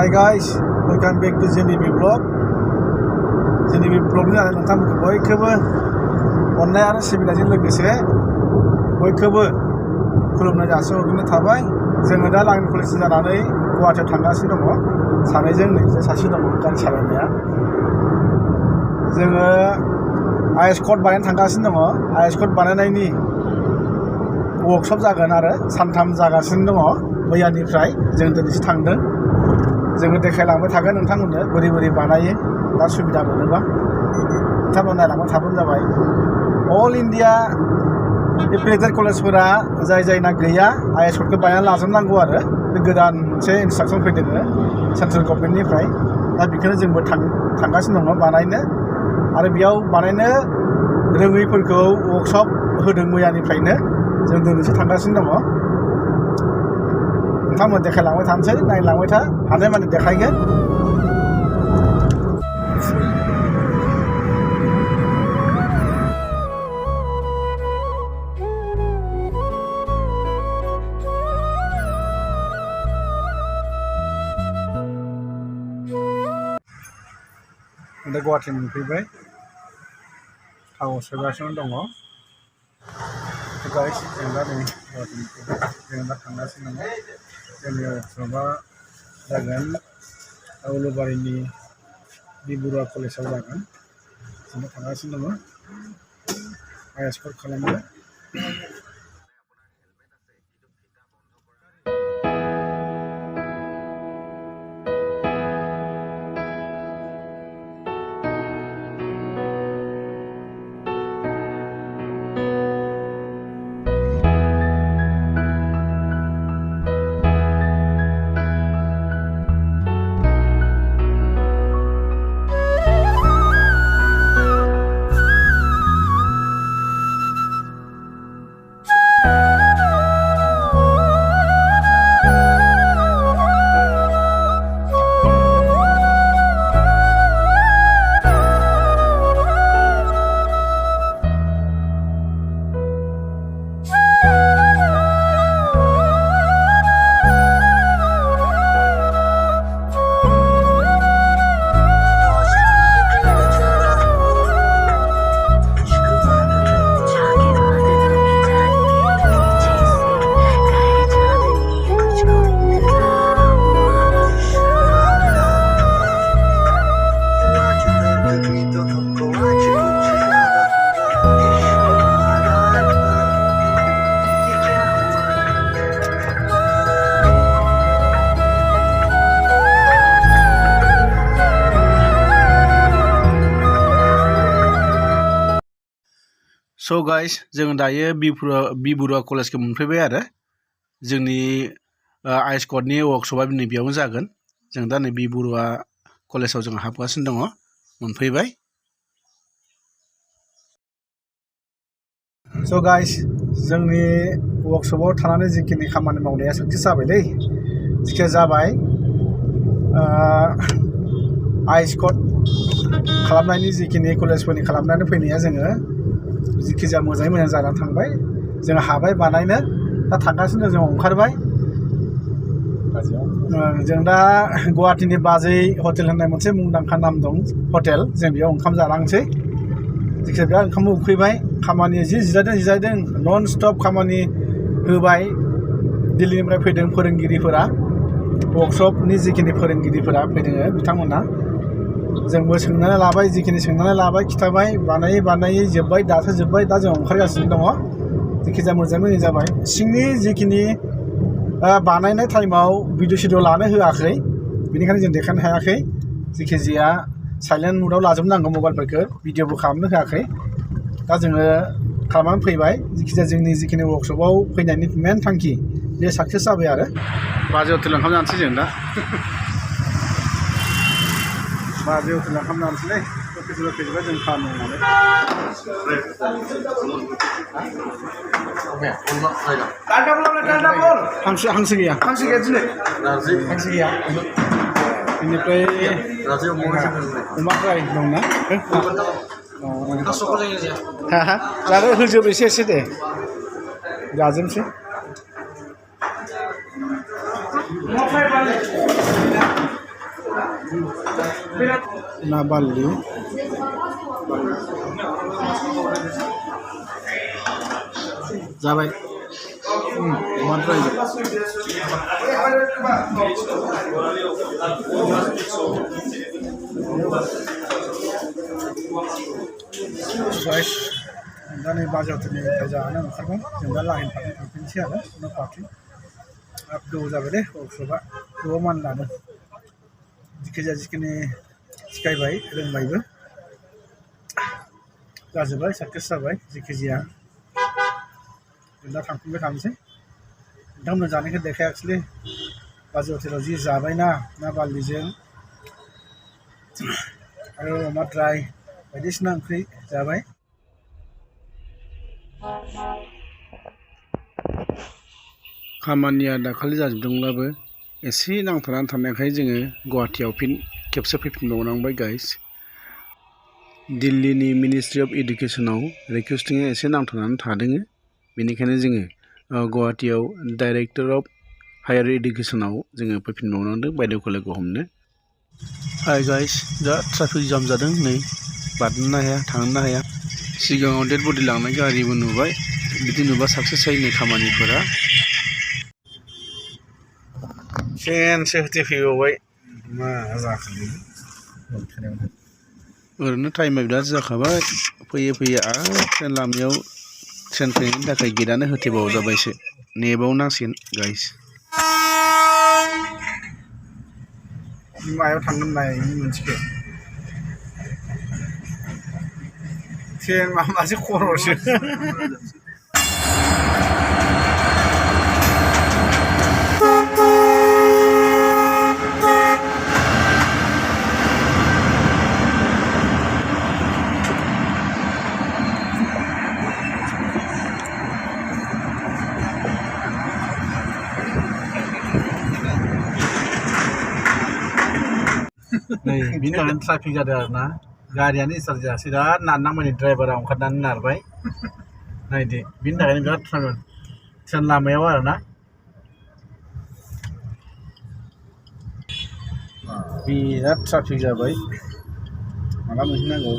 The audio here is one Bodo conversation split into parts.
Hi guys, welcome back to JNB Vlog. JNB Vlog ni ada nonton बयखौबो अननाय आरो सिबिनायजों लोगोसे बयखौबो खुलुमनाय जासिहरग्रोनाय थाबाय। जोङो दा लाइन कलेज जानानै गुवाहाटीयाव थांगासिनो दङ। सानैजों नैजों सासे दङ गारि सालायनाया। जोङो आइस कड बानायनो थांगासिनो दङ। आइस कड बानायनायनि वर्कशप जागोन आरो सानथाम जागासिनो दङ। मैयानिफ्राय जों दिनैसो थांदों। जोङो देखायलांबाय थागोन नोंथांमोननो बोरै बोरै बानायो दा सुबिदा मोनोबा नोंथांमोना नायलांबाय थाबानो जाबाय। अल इन्डिया एफिलिएटेड कलेजफोरा जायना गैया आइस क'डखौ बानायनानै लाजोबनांगौ आरो बे गोदान मोनसे इन्सट्राक्सन फैदों सेन्ट्रेल गभर्नमेन्टनिफ्राय। दा बेखौनो जोंबो थांगासिनो दङ बानायनो आरो बेयाव बानायनो रोङैफोरखौ वर्कशप होदों मैयानिफ्रायनो। जों दिनैसो थांगासिनो दङ। नोंथांमोन देखायलांबाय थानोसै नायलांबाय था हानाय माने देखायगोन। दा गुवाहाटी मोनफैबाय थावआव सोगासिनो दङ। गाइस जों दा नै गुवाहाटी मोनफैबाय। जों दा थांगासिनो दङ। जोंनि वर्कशपआ जागोन उलुबारिनि बि बरुवा कलेजाव जागोन। जों थांगासिनो दङ आइस कड खालामनो। स' गाइस जों दायो बि बरुवा कलेजखौ मोनफैबाय आरो जोंनि आइस क'डनि वर्कशपआ नै बेयावनो जागोन। जों दा नै बि बरुवा कलेजाव जों हाबगासिनो दङ। मोनफैबाय। स' गाइस जोंनि वर्कशपआव थानानै जिखिनि खामानि मावनाया साक्सेस जाबायलै। जिखिया जाबाय आइस क'ड खालामनायनि जिखिनि कलेजफोरनि खालामनानै फैनाया जोङो जिखिजाया मोजाङै मोजां जानानै थांबाय। जों हाबाय बानायनो दा थांगासिनो जों ओंखारबाय। जों दा गुवाहाटीनि बाजै हटेल होननाय मोनसे मुंदांखा नाम दं हटेल। जों बेयाव ओंखाम जालांसै। जिखिजाया बेयाव ओंखामबो उखैबाय। खामानि जिरायदों नन स्टप खामानि होबाय। दिल्लीनिफ्राय फैदों फोरोंगिरिफोरा वर्कशपनि जिखिनि फोरोंगिरिफोरा फैदों बिथांमोना। जोंबो सोंनानै लाबाय जिखिनि सोंनानै लाबाय खिथाबाय बानायै जोब्बाय दासो जोब्बाय। दा जों ओंखारगासिनो दङ। जिखिजाया मोजाङै जाबाय। सिंनि जिखिनि बानायनाय टाइमाव भिडिअ सिडिअ लानो होआखै बेनिखायनो जों देखायनो हायाखै। जिखिजाया साइलेन्ट मुडाव लाजोबनांगौ मबाइलफोरखौ भिडिअबो खालामनो होआखै। दा जोङो खालामनानै फैबाय। जिखिजाया जोंनि जिखिनि वर्कशपआव फैनायनि मेन थांखि बे साक्सेस जाबाय आरो। बाजै हटेल ओंखाम जानोसै जों दा। बाजै हटेल ओंखाम जानोसैलै लकेसनाव फैजोबबाय जों खामानि मावनानै। हांसो गैया दिनै हांसो गैया। बेनिफ्राय अमा फ्राय दंना जानो होजोब एसे दे जाजोबसै। ना बारलि जाबाय माद्राय गाइस दा नै बाजार हटेलनिफ्राय जानो ओंखारबाय जों दा लाइन फारथिं थांफिनसै आरो न' फारथिं हाब गोबाव जाबाय दे वर्कशपआ गोबाव मान लादों जिखिजाया जिखिनि सिखायबाय रोंबायबो जाजोब्बाय साक्सेस जाबाय जिखिजाया जों दा थांफिनबाय थानोसै नोंथांमोन जानायखौ देखायाखिसैलै बाजै हटेलाव जि जाबायना ना बारलिजों आरो अमा ड्राय बायदिसिना ओंख्रि जाबाय खामानिया दाखालि जाजोबदोंब्लाबो एसे नांथानानै थानायखाय जोङो गुवाहाटीयाव फिन खेबसे फैफिनबावनांबाय गाइस दिल्लीनि मिनिस्ट्रि अफ इडुकेसनाव रिक्वेस्टिंआ एसे नांथानानै थादों बेनिखायनो जोङो गुवाहाटीयाव डाइरेक्टर अफ हायार इडुकेसनाव जोङो फैफिनबावनांदों बायद'खौ लोगो हमनो हाय गाइस दा ट्राफिक जाम जादों नै बारनोनो हाया थांनो हाया सिगाङाव डेड बडि लांनाय गारिबो नुबाय बिदि नुबा साक्सेस जायैनि खामानिफोरा सेनसे होथेफैबावबाय मा जाखो ओरैनो टाइमा बिराद जाखाबाय फैयै फैयै आरो ट्रेन लामायाव ट्रेन फैनायनि थाखाय गेटआनो होथेबावजाबायसो नेबावनांसिगोन गाइस मायाव थांगोन नाय मोनसेखौ ट्रेन मासे खर'सो नै बिनि थाखायनो ट्राफिक जादों आरोना गारियानो स्टार्ट जायासै बिराद नारनांबाय ड्राइभारा ओंखारनानै नारबाय नायदो बिनि थाखायनो बिराद ट्रेन लामायाव आरोना बिराद ट्राफिक जाबाय माला मोनहैनांगौ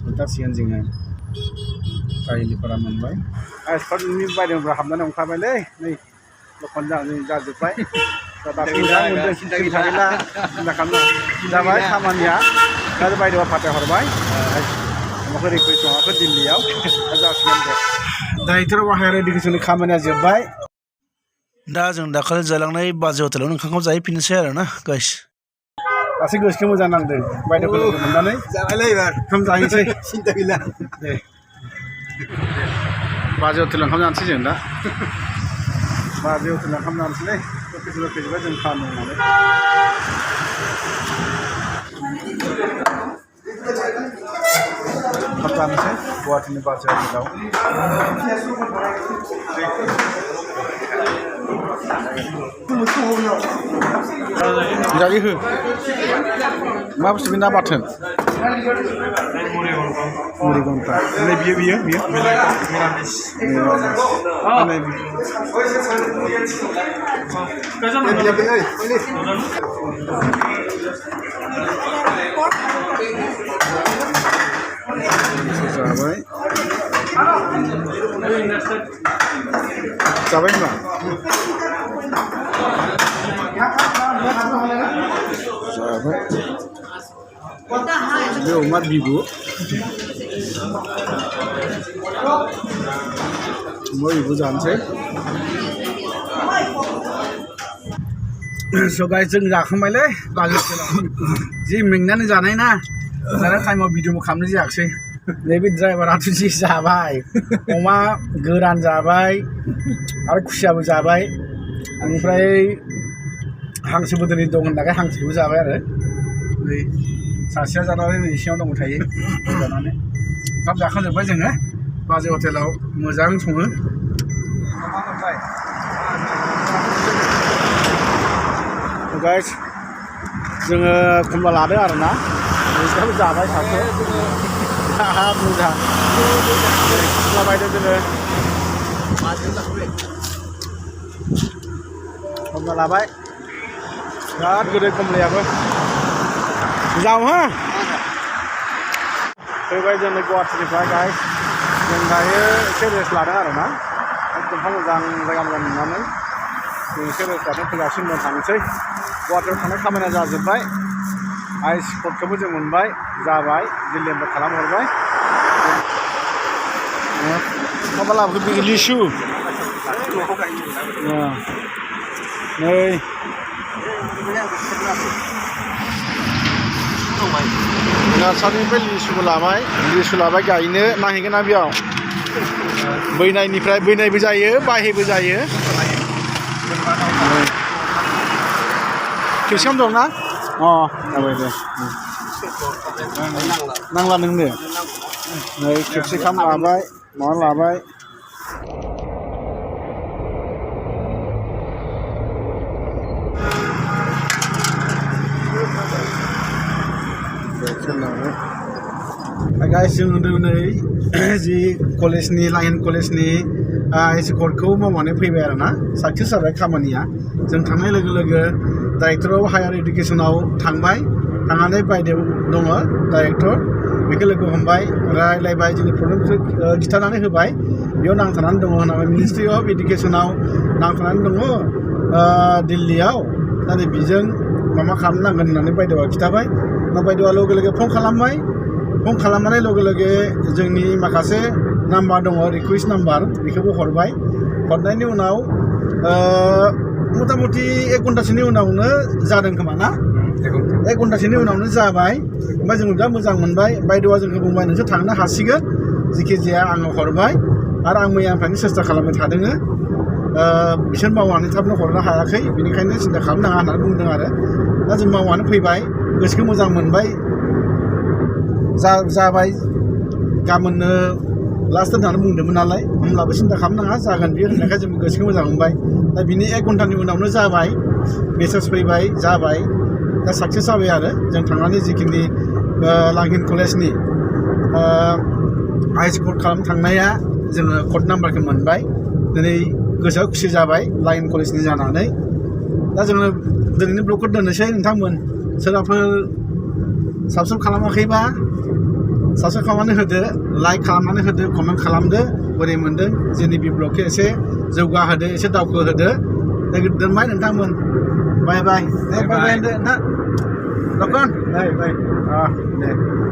मोनथारसिगोन जोङो गारिनिफोरा मोनबाय आइसफोरनि बायदोंब्ला हाबनानै ओंखारबायलै नै दखान जाजोब्बाय जाबाय खामानिया दा बायद'आ फाथायहरबाय माबाखौ रिकुवेस्ट माबाखौ दिल्लीयाव जासिगोन दे डाइरेक्टर अफ हायार इडुकेसननि खामानिया जोब्बाय दा जों दाखालि जालांनाय बाजै हटेलावनो ओंखामखौ जाहैफिननोसै आरोना गाइस गासै गोसोखौ मोजां नांदों बायद'खौ लोगो मोननानै जाबायलै एबार ओंखाम जाहैनोसै सिन्था गैला दे बाजै हटेलाव ओंखाम जानोसै जों दा बाजै हटेलाव ओंखाम जानोसैलै लकेसनाव फैजोब्बाय जों खामानि मावनानै ओंखाम जानोसै गुवाहाटीनि बाजै हटेलाव जायो हो मा बुस्थु बे ना बाथोन मुरि घन्टा नै बियो मिरामिस जाबाय जाबाय होनबा जाबाय बे अमा बिबु जानोसै स' गाइस जों जाखांबायलै बाजै हटेलाव जि मेंनानै जानाय ना जानाय टाइमाव भिडिअबो खालामनाय जायाखिसै नैबे ड्राइभाराथ' जि जाबाय अमा गोरान जाबाय आरो खुसियाबो जाबाय ओमफ्राय हांसोबो दिनै दं होननायखाय हांसोबो जाबाय आरो नै सासेया जानानै नै सिङाव दंबाय थायो जानानै ओंखाम जाखांजोब्बाय जोङो बाजै हटेलाव मोजां सङो गाइस जोङो खमला लादों आरोना नोंसोरबो जाबाय सासे मोजां खमला बायदों जोङो खमला लाबाय बिराद गोदै खमलायाबो जाव हा फैबाय जोंनो गुवाहाटीनिफ्राय गाइस जों दायो एसे रेस्ट लादों आरोना एकदम मोजां जायगा मोजां नुनानै जों एसे रेस्ट लादों फैगासिनो दं थांनोसै गुवाहाटीयाव थांनाय खामानिया जाजोब्बाय आइस कर्टखौबो जों मोनबाय जाबाय दिल्लीनिफ्राय खालामहरबाय माबा लाबोखो लिसु नै नार्सारिनिफ्राय लिसुबो लाबाय गायनो नांहैगोन ना बेयाव बैनायबो जायो बाहेबो जायो खेबसेयावनो दं ना जाबाय दे नांला नोंनो नै खेबसे खाम लाबाय माबा लाबाय गाइस जों नै जि कलेजनि लाइन कलेजनि आइस कर्टखौ मावनानै फैबाय आरोना साक्सेस जाबाय खामानिया जों थांनाय लोगो लोगो डाइरेक्टर अफ हायार इडुकेसनाव थांनानै बायदेव दङ डाइरेक्टर बेखौ लोगो हमबाय रायलायबाय जोंनि प्रब्लेमखौ खिथानानै होबाय बेयाव नांथानानै दङ होननानै मिनिस्ट्रि अफ इडुकेसनाव नांथानानै दङ दिल्लीयाव दा बेजों माबा खालामनांगोन होननानै बायदेवा खिथाबाय बायदेवा लोगो लोगो फन खालामनानै लोगो लोगो जोंनि माखासे नाम्बार दङ रिकुवेस्ट नाम्बार बेखौबो हरनायनि उनाव मथा मथि 1 घन्टासोनि उनावनो जादों खोमा ना 1 घन्टासोनि उनावनो जाबाय ओमफ्राय जों दा मोजां मोनबाय बायदेवा जोंखौ बुंबाय नोंसोर थांनो हासिगोन जिखि जाया आङो हरबाय आरो आं मैयानिफ्रायनो सेस्था खालामबाय थादों बिसोर मावनानै थाबनो हरनो हायाखै बेनिखायनो सिन्था खालामनाङा होननानै बुंदों आरो दा जों मावनानै फैबाय गोसोखौ मोजां मोनबाय जाबाय गाबोननो लास्ट होननानै बुंदोंमोन नालाय होमब्लाबो सिन्था खालामनाङा जागोन बियो होननायखाय जों गोसोखौ मोजां मोनबाय दा बिनि 1 घन्टानि उनावनो जाबाय मेसेज फैबाय जाबाय दा साक्सेस जाबाय आरो जों थांनानै जिखिनि लांहिन कलेजनि आइस कर्ट खालामनो थांनाया जोङो कर्ट नाम्बारखौ मोनबाय दिनै गोसोआ खुसि जाबाय लाइन कलेजनि जानानै दा जोङो दिनैनि ब्लगखौ दोननोसै नोंथांमोन सोरबाफोर साबस्क्राइब खालामाखैबा साबस्क्राइब खालामनानै होदो लाइक खालामनानै होदो कमेन्ट खालामदो बोरै मोनदों जोंनि बे ब्लगखौ एसे जौगाहोदो एसे दावखोहोदो दोनबाय नोंथांमोन बाय बाय होनदो नोंथां दे